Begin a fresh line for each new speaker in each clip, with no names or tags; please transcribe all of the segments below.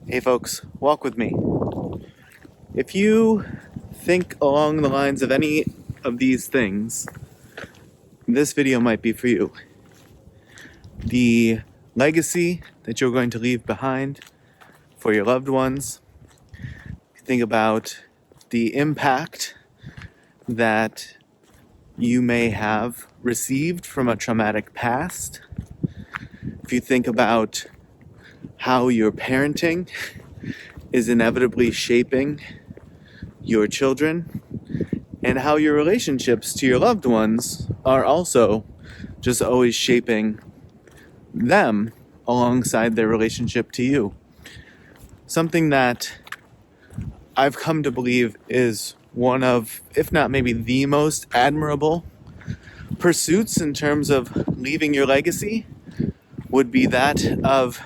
Hey folks, walk with me. If you think along the lines of any of these things, this video might be for you. The legacy that you're going to leave behind for your loved ones. Think about the impact that you may have received from a traumatic past. If you think about how your parenting is inevitably shaping your children, and how your relationships to your loved ones are also just always shaping them alongside their relationship to you. Something that I've come to believe is one of, if not maybe the most admirable pursuits in terms of leaving your legacy, would be that of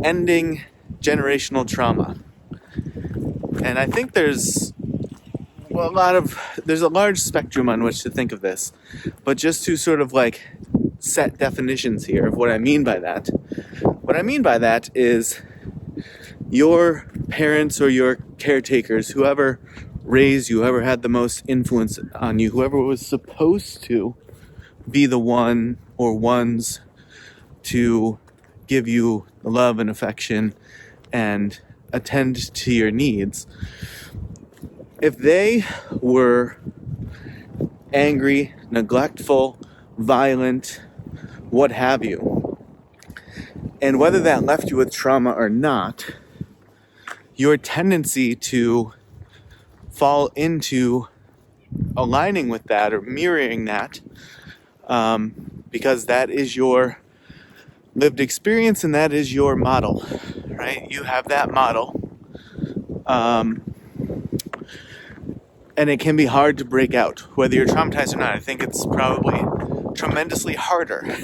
ending generational trauma. And I think there's a large spectrum on which to think of this, but just to sort of like set definitions here of what I mean by that. What I mean by that is your parents or your caretakers, whoever raised you, whoever had the most influence on you, whoever was supposed to be the one or ones to give you love and affection and attend to your needs. If they were angry, neglectful, violent, what have you, and whether that left you with trauma or not, your tendency to fall into aligning with that or mirroring that, because that is your lived experience and that is your model, right? You have that model. And it can be hard to break out, whether you're traumatized or not. I think it's probably tremendously harder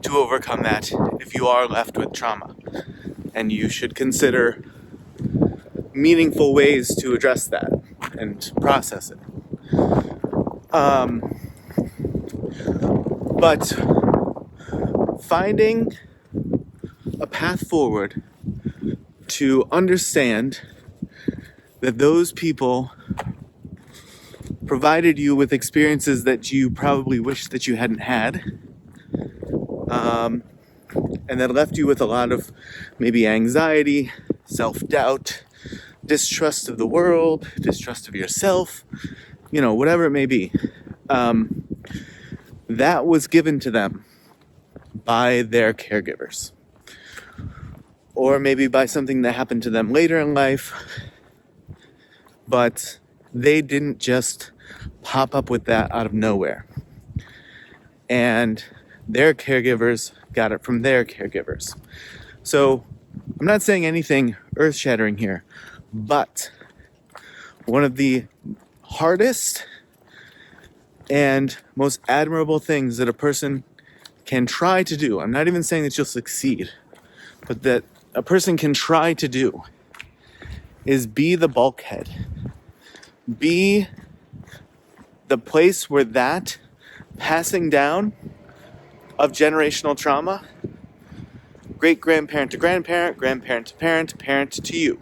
to overcome that if you are left with trauma. And you should consider meaningful ways to address that and process it. But finding a path forward to understand that those people provided you with experiences that you probably wish that you hadn't had, and that left you with a lot of maybe anxiety, self-doubt, distrust of the world, distrust of yourself, whatever it may be. That was given to them by their caregivers, or maybe by something that happened to them later in life, but they didn't just pop up with that out of nowhere. And their caregivers got it from their caregivers. So I'm not saying anything earth-shattering here, but one of the hardest and most admirable things that a person can try to do, I'm not even saying that you'll succeed, but that a person can try to do, is be the bulkhead. Be the place where that passing down of generational trauma, great-grandparent to grandparent, grandparent to parent, parent to you,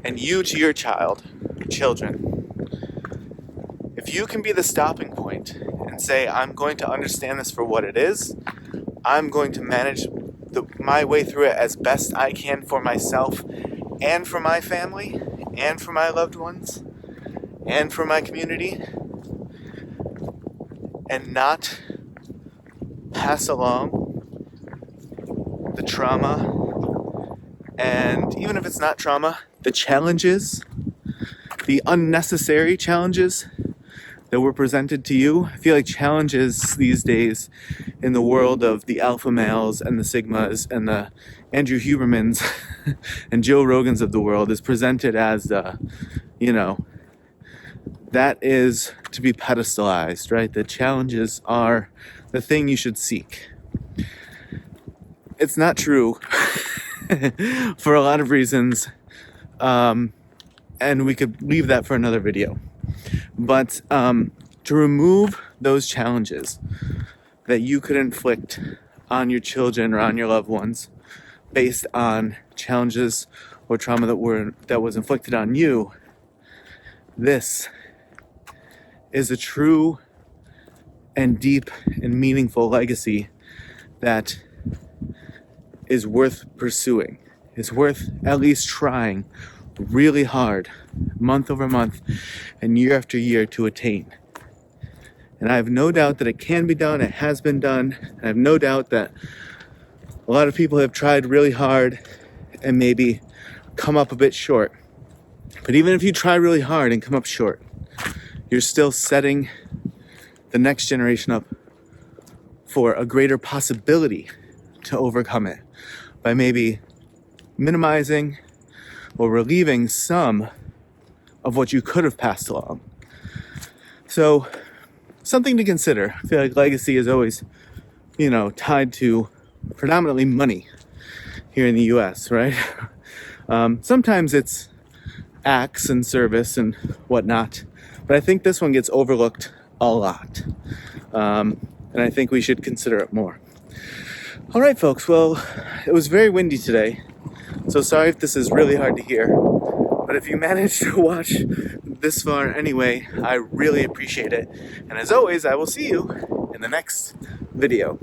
and you to your children. If you can be the stopping point and say, I'm going to understand this for what it is, I'm going to manage my way through it as best I can for myself and for my family and for my loved ones and for my community, and not pass along the trauma, and even if it's not trauma, the challenges, the unnecessary challenges that were presented to you. I feel like challenges these days in the world of the alpha males and the sigmas and the Andrew Hubermans and Joe Rogans of the world is presented as that is to be pedestalized, right? The challenges are the thing you should seek. It's not true for a lot of reasons, and we could leave that for another video. But to remove those challenges that you could inflict on your children or on your loved ones based on challenges or trauma that was inflicted on you. This is a true and deep and meaningful legacy that is worth pursuing. Is worth at least trying really hard, month over month and year after year, to attain. And I have no doubt that it can be done. It has been done. I have no doubt that a lot of people have tried really hard and maybe come up a bit short. But even if you try really hard and come up short, you're still setting the next generation up for a greater possibility to overcome it by maybe minimizing or relieving some of what you could have passed along. So, something to consider. I feel like legacy is always, tied to predominantly money here in the US, right? Sometimes it's acts and service and whatnot, but I think this one gets overlooked a lot. And I think we should consider it more. All right, folks. Well, it was very windy today, so sorry if this is really hard to hear. But if you managed to watch this far anyway, I really appreciate it. And as always, I will see you in the next video.